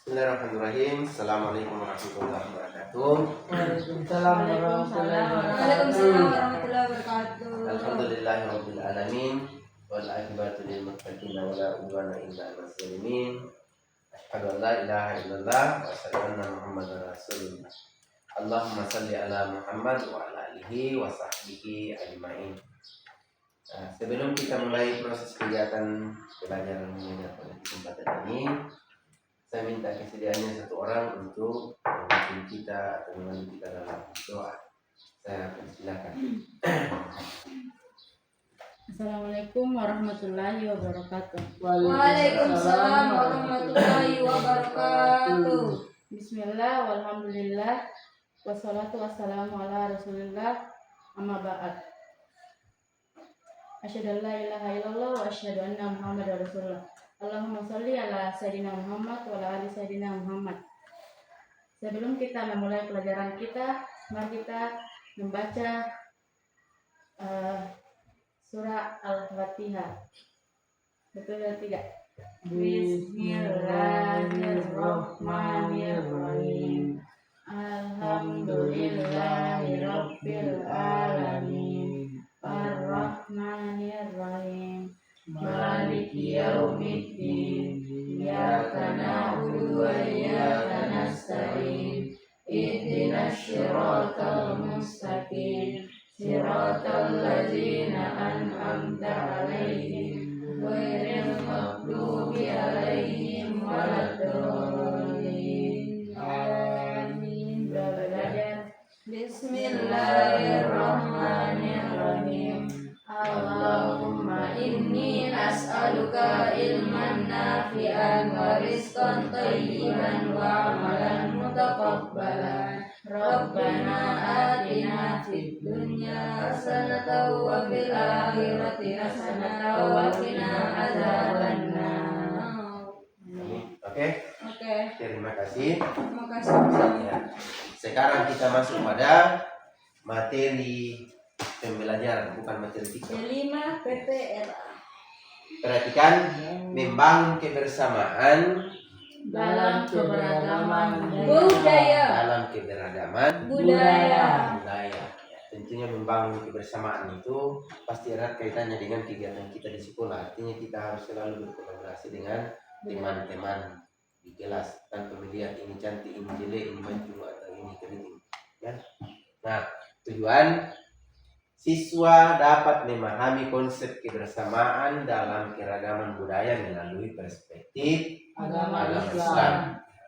Bismillahirrahmanirrahim. Assalamualaikum warahmatullahi wabarakatuh. Waalaikumsalam warahmatullahi Waalaikumsalam wabarakatuh. warahmatullahi wabarakatuh. Alhamdulillahirabbil alamin wal aqibatu lil muttaqin wa la udwana illa 'alal zalimin. Asyhadu an la ilaha illallah wa asyhadu anna Muhammadar rasulullah. Allahumma shalli ala Muhammad wa ala alihi wa sahbihi ajmain. Sebelum kita mulai proses kegiatan pelajaran mengenai kesempatan ini, saya minta kesediaannya satu orang untuk memimpin kita atau menemani kita dalam doa. Saya persilakan. Assalamualaikum warahmatullahi wabarakatuh. Waalaikumsalam warahmatullahi wabarakatuh. Bismillah walhamdulillah wassalatu wassalamu ala rasulillah amma ba'd. Asyhadu an la ilaha illallah wa asyhadu anna muhammadar rasulullah. Allahumma sholli ala sayyidina Muhammad wa ala ali sayyidina Muhammad. Sebelum kita memulai pelajaran kita, mari kita membaca surah Al-Fatihah. Betul dan tidak? Bismillahirrahmanirrahim. Alhamdulillahirabbil alamin. Ar-Rahmanir-Rahim. Maliki yaumiddin. Iyyaka na'budu wa iyyaka nasta'in. Ihdinas siratal mustaqim. Siratal ladzina an'amta 'alaihim ghairil maghdubi 'alaihim waladdallin. Amin. Belajar. Bismillahirrahmanirrahim. Allahumma inni as'aluka ilman nafi'an wa rizqan thayyiban wa amalan mutaqabbalan. Rabbana atina fid dunya hasanatan wa fil akhirati hasanatan wa qina adzabannar. Oke, Oke, terima kasih. terima kasih. Ya. Sekarang kita masuk pada materi pembelajaran, bukan materi fikih. Kelima PPR Perhatikan, membangun kebersamaan Dalam keberagaman budaya. dalam keberagaman Budaya. budaya. Ya, tentunya membangun kebersamaan itu pasti erat kaitannya dengan kegiatan kita di sekolah. Artinya kita harus selalu berkolaborasi dengan teman-teman di kelas tanpa melihat ini cantik, ini jelek, ini maju atau ini keriting. Ya. Nah, tujuan siswa dapat memahami konsep kebersamaan dalam keragaman budaya melalui perspektif Agama agama Islam. Islam.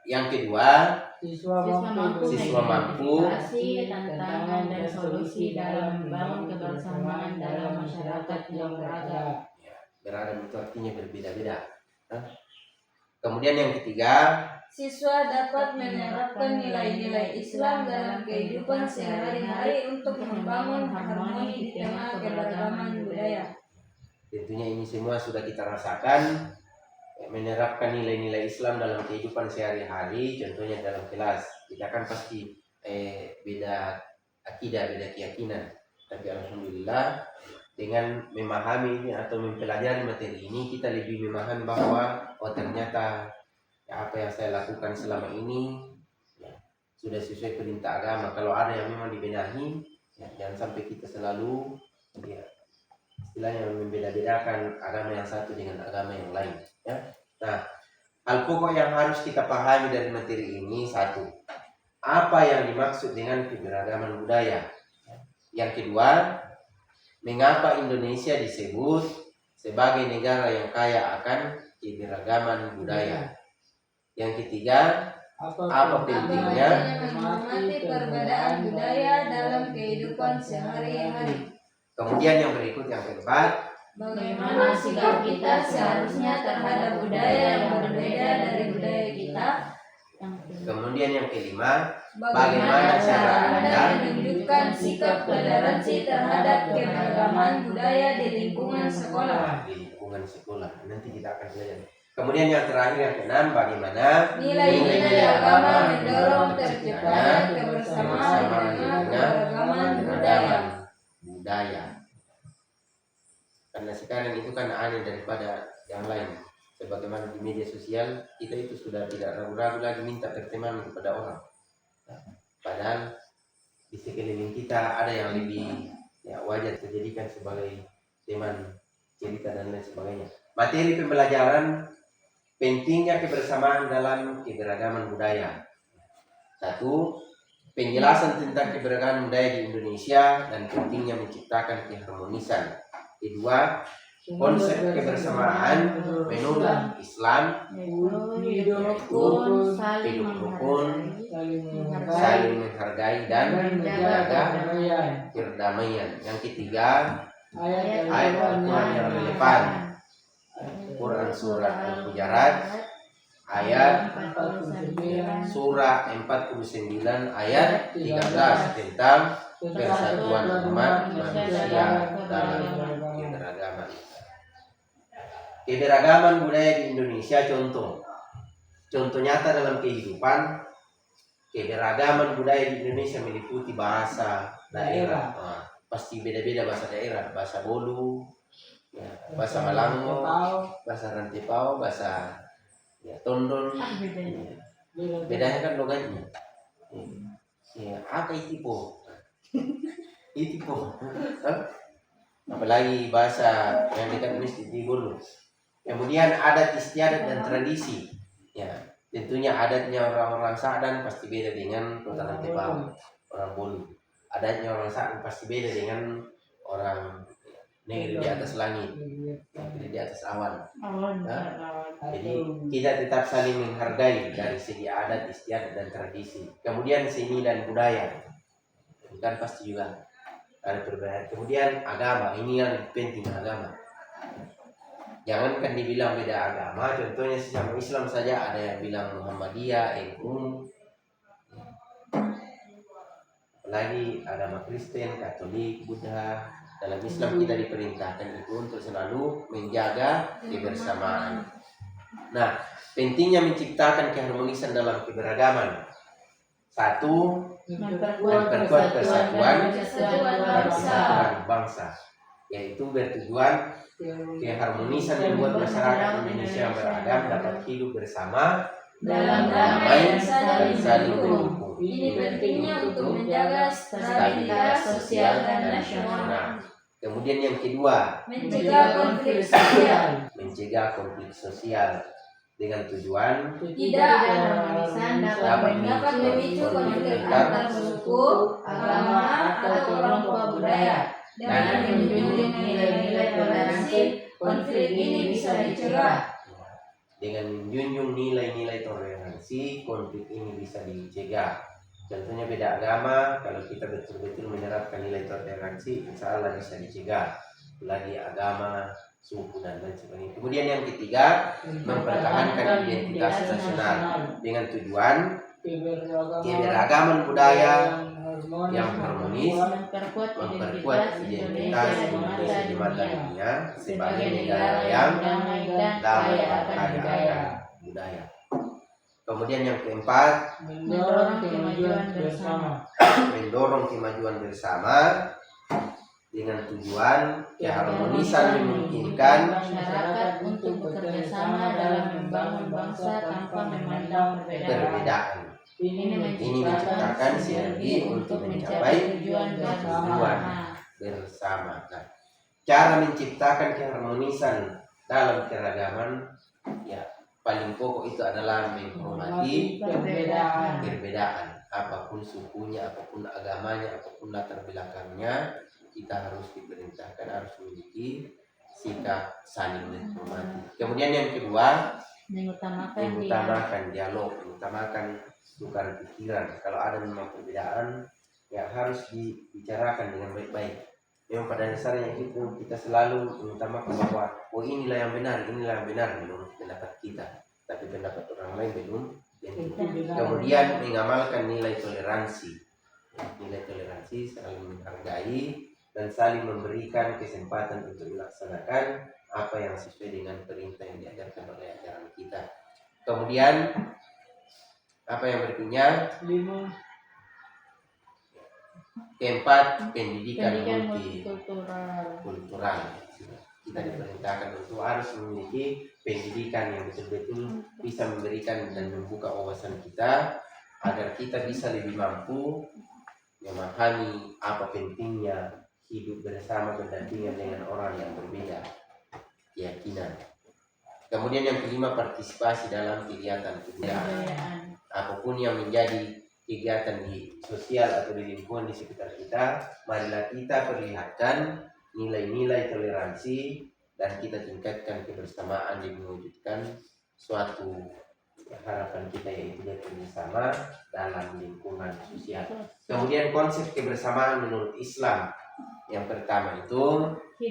Yang kedua, Siswa Siswa mampu mengidentifikasi tantangan dan solusi dalam membangun kebersamaan dalam masyarakat yang beragam. beragam itu artinya berbeda-beda. Nah, kemudian yang ketiga, Siswa dapat menerapkan nilai-nilai Islam dalam kehidupan sehari-hari untuk membangun harmoni di tengah keberagaman budaya. tentunya ini semua sudah kita rasakan, menerapkan nilai-nilai Islam dalam kehidupan sehari-hari, contohnya dalam kelas. Kita kan pasti beda akidah, beda keyakinan. Tapi alhamdulillah dengan memahami ini atau mempelajari materi ini, kita lebih memahami bahwa ternyata apa yang saya lakukan selama ini ya, sudah sesuai perintah agama. Kalau ada yang memang dibenahi, ya, jangan sampai kita selalu ya, istilahnya membeda-bedakan agama yang satu dengan agama yang lain. Ya. Nah, hal pokok yang harus kita pahami dari materi ini satu, apa yang dimaksud dengan keberagaman budaya. Yang kedua, mengapa Indonesia disebut sebagai negara yang kaya akan keberagaman budaya. Yang ketiga, apa pentingnya menghormati perbedaan budaya dalam kehidupan sehari-hari. kemudian yang berikut, yang keempat, Bagaimana sikap kita seharusnya terhadap budaya yang berbeda dari budaya kita. kemudian yang kelima, Bagaimana cara Anda menunjukkan sikap toleransi terhadap keberagaman budaya di lingkungan sekolah. di lingkungan sekolah. Nanti kita akan belajar. Kemudian yang terakhir, yang keenam, bagaimana Nilai-nilai agama mendorong terciptanya kebersamaan di tengah keberagaman budaya. Karena sekarang itu kan aneh daripada yang lain. sebagaimana di media sosial kita itu sudah tidak ragu-ragu lagi minta pertemanan kepada orang. Padahal di sekeliling kita ada yang lebih wajar dijadikan sebagai teman cerita dan lain sebagainya. Materi pembelajaran pentingnya kebersamaan dalam keberagaman budaya. 1. Penjelasan tentang keberagaman budaya di Indonesia dan pentingnya menciptakan keharmonisan. 2. Konsep kebersamaan menurut Islam hidup Rukun, hidup rukun, menghargai saling menghargai dan menjaga perdamaian. Yang ketiga, ayat Al-Quran yang relevan. Quran surat Al-Hujurat ayat surah 49 ayat 13 tentang persatuan umat manusia dalam keberagaman. Keberagaman budaya di Indonesia contoh nyata dalam kehidupan. Keberagaman budaya di Indonesia meliputi bahasa daerah. Pasti beda-beda bahasa daerah, bahasa Bolu, bahasa Malango, bahasa Rantepao, bahasa Tondon. Bedanya kan logatnya. Apa itu po? Itu po. Apalagi bahasa yang dekat mesti di Bolu. Kemudian adat istiadat dan tradisi. Tentunya adatnya orang-orang Sadan pasti beda dengan kota Rantepao, orang Bolu. Adatnya orang Sadan pasti beda dengan orang negeri di atas langit, negeri di atas awan. Jadi kita tetap saling menghargai dari segi adat istiadat dan tradisi. Kemudian seni dan budaya, kan pasti juga ada perbedaan. Kemudian agama, ini yang penting agama. Jangankan dibilang beda agama, contohnya sesama Islam saja ada yang bilang Muhammadiyah, NU, apalagi agama Kristen, Katolik, Buddha. Dalam Islam kita diperintahkan itu untuk selalu menjaga kebersamaan. Nah, pentingnya menciptakan keharmonisan dalam keberagaman. 1. Memperkuat persatuan bangsa, yaitu bertujuan keharmonisan membuat masyarakat Indonesia yang beragam dapat hidup bersama dalam damai dan saling mendukung. Ini pentingnya untuk menjaga stabilitas sosial dan nasional. Kemudian yang kedua, Mencegah konflik sosial. mencegah konflik sosial dengan tujuan Tidak dapat memicu konflik antar suku, agama, atau kelompok budaya. Dengan menjunjung nilai-nilai toleransi, konflik ini bisa dicegah. Dengan menjunjung nilai-nilai toleransi, konflik ini bisa dicegah. Contohnya beda agama, kalau kita betul-betul menerapkan nilai toleransi, insya Allah bisa dicegah. Lagi agama, suku dan lain sebagainya. Kemudian yang ketiga, mempertahankan identitas nasional dengan tujuan keberagaman budaya yang harmonis, memperkuat identitas Indonesia di mata dunia sebagai negara yang damai dan kaya akan budaya. Kemudian yang keempat, mendorong kemajuan bersama dengan tujuan keharmonisan memungkinkan masyarakat untuk bekerja sama dalam membangun bangsa tanpa memandang perbedaan. Ini menciptakan sinergi untuk mencapai tujuan bersama. Nah, cara menciptakan keharmonisan dalam keragaman, paling pokok itu adalah menghormati perbedaan. Apapun sukunya, apapun agamanya, apapun latar belakangnya, kita harus diperintahkan harus memiliki sikap saling menghormati. Kemudian yang kedua, mengutamakan dialog, mengutamakan tukar pikiran. Kalau ada memang perbedaan, harus dibicarakan dengan baik-baik. Memang pada dasarnya itu kita selalu mengutamakan bahwa inilah yang benar menurut pendapat kita, tapi pendapat orang lain belum. Kemudian mengamalkan nilai toleransi, saling menghargai dan saling memberikan kesempatan untuk melaksanakan apa yang sesuai dengan perintah yang diajarkan oleh ajaran kita. Kemudian apa yang berikutnya? Keempat, pendidikan multikultural. kita diperintahkan untuk harus memiliki pendidikan yang betul-betul bisa memberikan dan membuka wawasan kita agar kita bisa lebih mampu memahami apa pentingnya hidup bersama berdampingan dengan orang yang berbeda keyakinan. Kemudian yang kelima, partisipasi dalam kegiatan kebudayaan. Apapun yang menjadi kegiatan di sosial atau di lingkungan di sekitar kita, marilah kita perlihatkan nilai-nilai toleransi dan kita tingkatkan kebersamaan yang mewujudkan suatu harapan kita, yaitu bersama dalam lingkungan sosial. Kemudian konsep kebersamaan menurut Islam yang pertama itu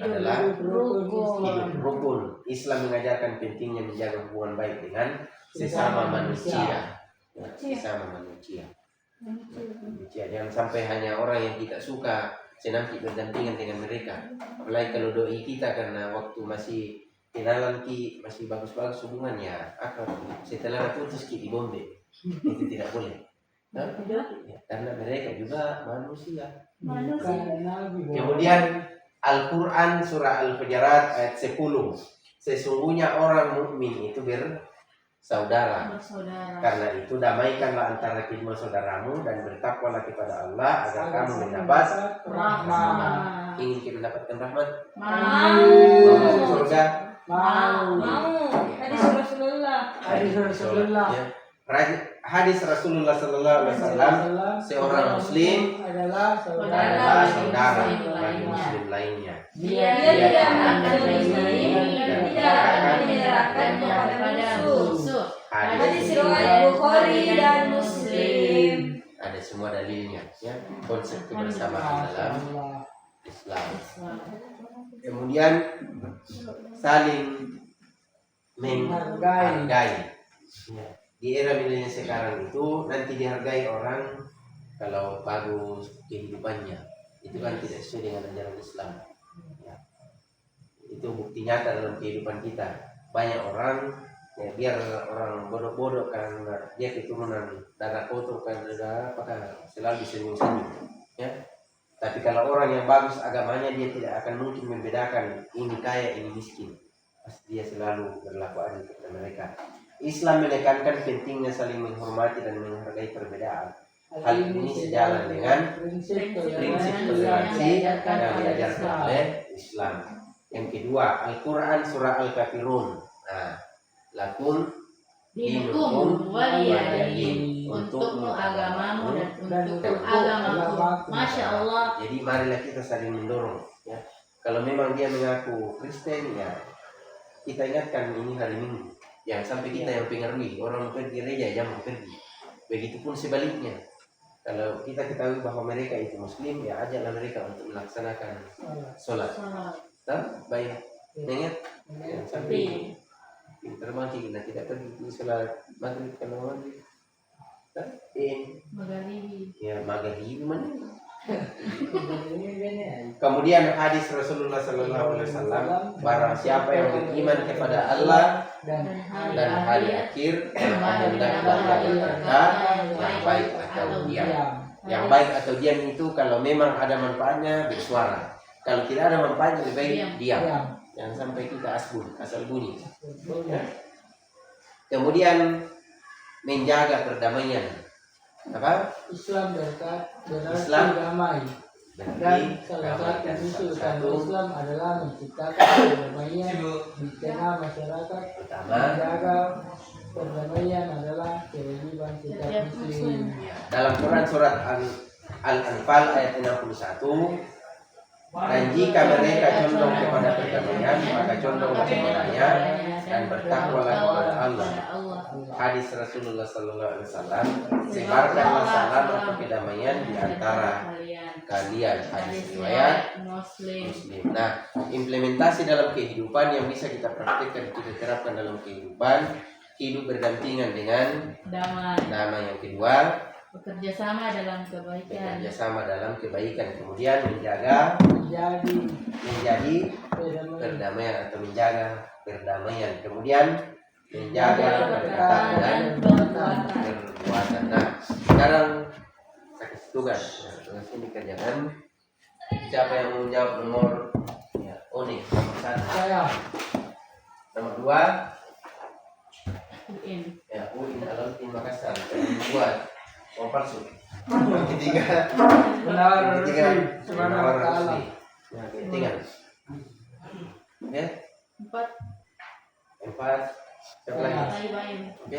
adalah hidup rukun. Islam mengajarkan pentingnya menjaga hubungan baik dengan sesama manusia. Sesama manusia. Jangan sampai hanya orang yang kita suka senang berdampingan dengan mereka. Apalagi kalau doi kita karena waktu masih kenalan masih bagus-bagus hubungannya, setelah putus di bombe, itu tidak boleh. Nah, karena mereka juga manusia. Kemudian Al-Quran surah Al-Hujurat ayat 10, sesungguhnya orang mukmin itu bersaudara. Karena itu damaikanlah antara kedua saudaramu dan bertakwalah kepada Allah agar kamu mendapat rahmat. Ingin kita mendapatkan rahmat? Mau masuk surga? Mau. Hadis Rasulullah. Ya. Hadis Rasulullah Sallallahu Alaihi Wasallam, seorang Muslim adalah saudara bagi Muslim lainnya. Dia tidak mengandalkan dan tidak akan menyerahkan kepada musuh. Hadis riwayat Bukhari dan Muslim. Ada semua dalilnya, ya. Konsep kebersamaan dalam Islam. Kemudian saling menghargai. Ya. Di era milenial sekarang itu nanti dihargai orang kalau bagus kehidupannya, itu kan tidak sesuai dengan ajaran Islam. Ya. Itu bukti nyata dalam kehidupan kita. Banyak orang ya, biar orang bodoh-bodoh karena dia keturunan darah kotor karena darah apakah selalu disenyum-senyum. Ya. Tapi kalau orang yang bagus agamanya, dia tidak akan mungkin membedakan ini kaya ini miskin. Pasti dia selalu berlaku adil kepada mereka. Islam menekankan pentingnya saling menghormati dan menghargai perbedaan. Hal ini sejalan dengan prinsip toleransi yang diajarkan oleh Islam. Yang kedua, Al-Quran surah Al-Kafirun. Nah, lakum dinukum waliyadin, untukmu agamamu dan untuk agamaku. Masya Allah. Jadi marilah kita saling mendorong. Ya. Kalau memang dia mengaku Kristen, ya kita ingatkan ini hari Minggu. Yang sampai kita yang pengaruhi orang pergi gereja jangan pergi. Begitupun sebaliknya. Kalau kita ketahui bahwa mereka itu Muslim, ya ajaklah mereka untuk melaksanakan sholat. Baik, ingat sampai terbangki kita tidak pergi di sholat maghrib kalau maghrib. Maghrib mana? Kemudian hadis Rasulullah Sallallahu Alaihi Wasallam, barang siapa yang beriman kepada Allah dan hari akhir, maka hendaklah dia berkata yang baik atau diam. Yang baik atau diam itu kalau memang ada manfaatnya bersuara, kalau tidak ada manfaatnya lebih baik diam. Jangan sampai kita asal bunyi. Ya. Kemudian menjaga perdamaian. Apa? Islam berarti damai. Dan salah satu usul utama Islam adalah menciptakan perdamaian di tengah masyarakat. Menjaga perdamaian adalah kewajiban setiap Muslim. Dalam Quran surat Al-Anfal ayat 61, dan jika mereka condong kepada perdamaian, maka condonglah kepadanya dan bertakwalah kepada Allah. Hadis Rasulullah Sallallahu Alaihi Wasallam, sebarkanlah salam atau kedamaian di antara kalian. Hadis riwayat Muslim. Nah, implementasi dalam kehidupan yang bisa kita praktikkan, kita terapkan dalam kehidupan, hidup berdampingan dengan damai. Yang kedua, bekerja sama dalam kebaikan. Kemudian menjadi perdamaian atau menjaga perdamaian. Kemudian menjaga perkataan dan perbuatan. Nah, sekarang saya kasih tugas ini kerjakan. Siapa yang menjawab nomor Oni? budaya. Nomor 2 UIN. ya UIN Alauddin Makassar. Buat palsu. Yang ketiga Benar Yang ketiga Rusli Subhanahu wa ta'ala. Yang ketiga ya 4 4 siapa lagi? Talibain. Oke,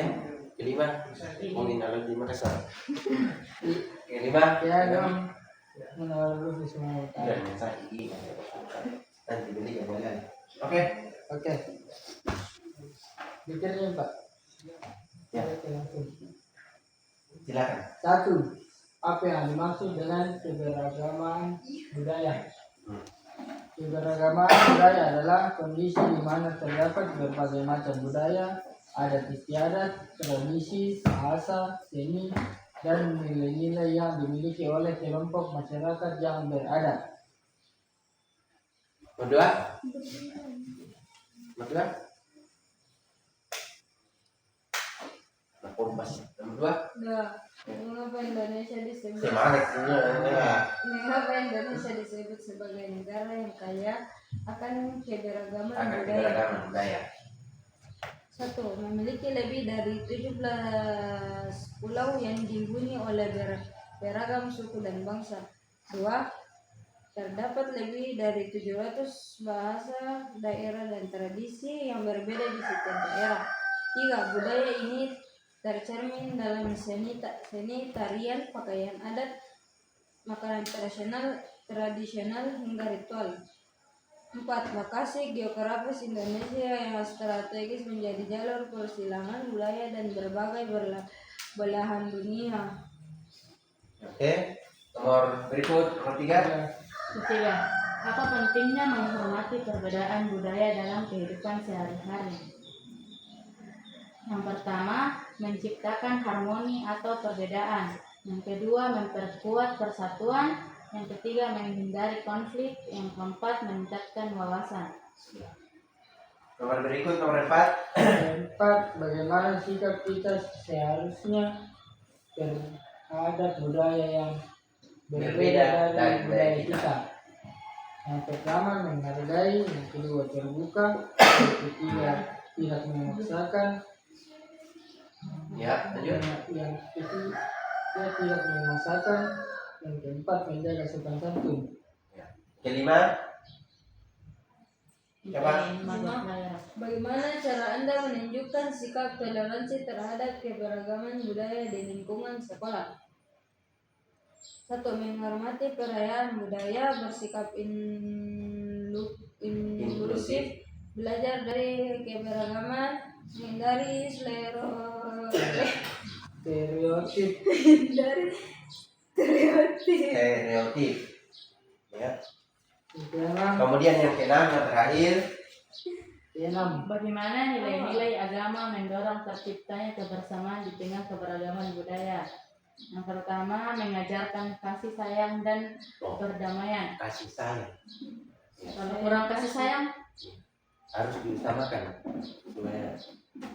kelima UIN Alauddin Makassar. Kelima Ya dong. Benar Rusli Subhanahu wa ta'ala. dan yang sakit ini nanti beli ya boleh. Oke. Oke. Bikinnya Pak. Ya. Oke, langsung. Silakan. 1. Apa yang dimaksud dengan keberagaman budaya? Keberagaman budaya adalah kondisi di mana terdapat berbagai macam budaya, adat istiadat, tradisi, bahasa, seni, dan nilai-nilai yang dimiliki oleh kelompok masyarakat yang beradab. Nomor 2 Nomor 2 Nomor 2 Mengapa Indonesia disebut semangat Mengapa Indonesia disebut sebagai negara yang kaya akan keberagaman akan budaya? keberagaman budaya. 1. Memiliki lebih dari 17 pulau yang dihuni oleh beragam suku dan bangsa. 2. Terdapat lebih dari 700 bahasa, daerah, dan tradisi yang berbeda di setiap daerah. 3. Budaya ini tercermin dalam seni, tarian, pakaian adat, makanan tradisional hingga ritual. 4. Lokasi geografis Indonesia yang strategis menjadi jalur persilangan budaya dan berbagai belahan dunia. Oke, nomor berikut nomor 3. Ketiga, apa pentingnya menghormati perbedaan budaya dalam kehidupan sehari-hari? Yang pertama, menciptakan harmoni atau perbedaan. Yang kedua, memperkuat persatuan. Yang ketiga, menghindari konflik. Yang keempat, meningkatkan wawasan. Nomor berikut nomor 4. 4. Bagaimana sikap kita seharusnya terhadap budaya yang berbeda dari budaya kita? Yang pertama, menghargai. Yang kedua, terbuka. Yang ketiga, tidak memaksakan. Ya, lanjut. Yang ketiga, tidak memaksakan. Yang keempat, menjaga sopan santun. Kelima, Coba. Bagaimana cara Anda menunjukkan sikap toleransi terhadap keberagaman budaya di lingkungan sekolah? 1. Menghormati perayaan budaya, bersikap inklusif, belajar dari keberagaman, menghindari Stereotip. stereotip. Ya. Yang Kemudian yang keenam yang terakhir, keenam, Bagaimana nilai-nilai agama mendorong terciptanya kebersamaan di tengah keberagaman budaya? Yang pertama, mengajarkan kasih sayang dan perdamaian. kasih sayang. Ya, Kalau kurang kasih sayang, harus diutamakan supaya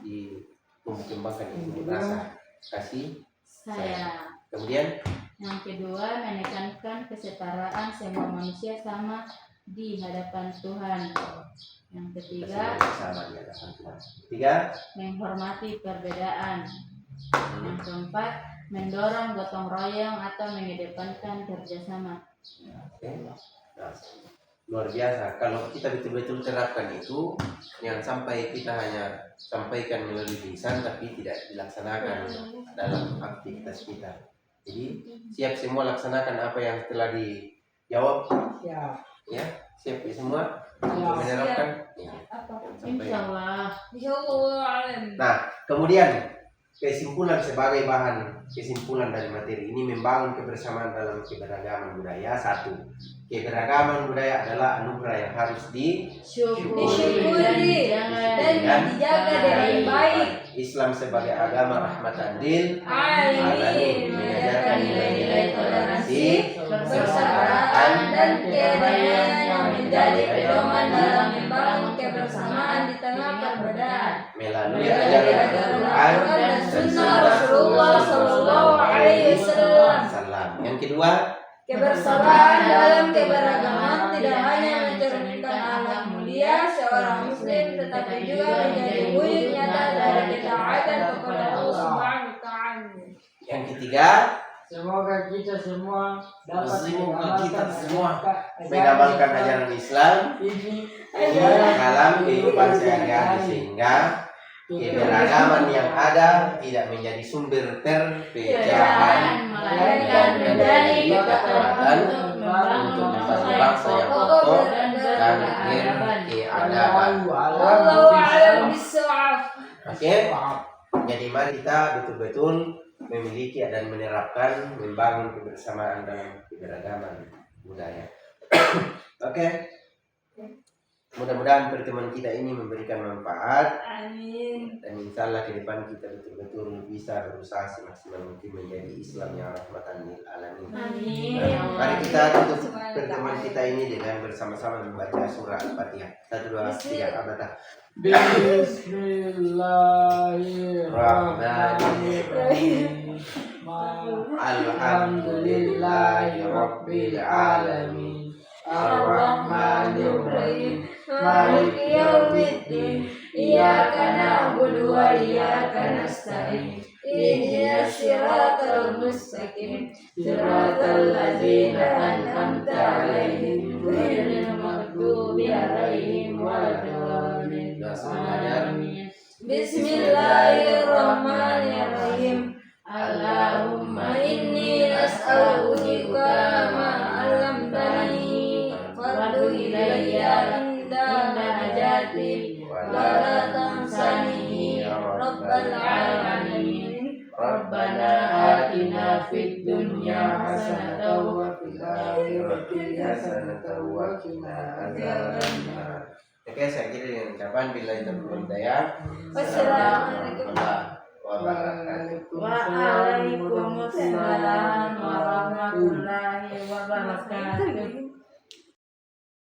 dikembangkan itu rasa kasih. sayang. Kemudian Yang kedua, menekankan kesetaraan semua manusia sama di hadapan Tuhan. Yang ketiga, bersama di hadapan Tuhan. Ketiga, menghormati perbedaan. Yang keempat, mendorong gotong royong atau mengedepankan kerjasama. oke. Nah, luar biasa. Kalau kita betul-betul terapkan itu, yang sampai kita hanya sampaikan melalui lisan tapi tidak dilaksanakan dalam aktivitas kita. Jadi siap semua laksanakan apa yang telah dijawab, ya, ya siap ya semua ya. untuk menerapkan. Ya, apa? sampai. Insya Allah. Insyaallah. Nah, kemudian kesimpulan sebagai bahan kesimpulan dari materi ini membangun kebersamaan dalam keberagaman budaya. 1. Keberagaman budaya adalah anugerah yang harus Disyukuri dan dijaga dengan baik. Islam sebagai agama rahmatan lil Alamin, mengajarkan nilai-nilai toleransi, kesabaran, dan kedamaian yang menjadi pedoman dalam membangun kebersamaan di tengah perbedaan. melalui ajaran Al-Quran dan sunnah Rasulullah Sallallahu Alaihi Wasallam. Yang kedua, Kebersamaan dalam keberagaman tidak hanya mencerminkan akhlak mulia, dia seorang muslim tetapi juga menjadi wujud nyata dari ketaatan kepada Allah Subhanahu wa taala. Yang ketiga, Semoga kita semua dapat semoga kita semua ajaran mengamalkan ajaran Islam ini dalam kehidupan sehari-hari sehingga keberagaman yang ada tidak menjadi sumber perpecahan melainkan menjadi kekuatan untuk membangun bangsa yang kokoh dan berkeadaban. Wallahu a'lam bishawab. Oke, jadi mari kita betul-betul memiliki dan menerapkan membangun kebersamaan dalam keberagaman budaya. Oke. Mudah-mudahan pertemuan kita ini memberikan manfaat. Amin. Dan insya Allah ke depan kita betul-betul bisa berusaha semaksimal mungkin menjadi Islam yang rahmatan lil alamin. Amin. Mari kita tutup pertemuan kita ini dengan bersama-sama membaca surah Al-Fatihah. 1, 2, 3, Al-Fatihah. Bismillahirrahmanirrahim. Alhamdulillahi Rabbil Alamin. Ar-Rahmanir-Rahim. Maliki yaumiddin. Iyyaka na'budu wa iyyaka nasta'in. Ihdinas siratal mustaqim. Siratal ladzina an'amta 'alaihim ghairil maghdubi 'alaihim waladdallin. Amin. Bismillahirrahmanirrahim. Allahumma inni as'aluka ma 'allamtani fardhu ilayya inda hajati wa la tansani rabbal alamin. Rabbana atina fid dunya hasanatan wa fil akhirati hasanatan wa qina adzabannar. Oke, saya kira dengan ucapan billahi taufiq hidayah. Wassalamualaikum Wabarakatuh. Waalaikumsalam warahmatullahi wabarakatuh.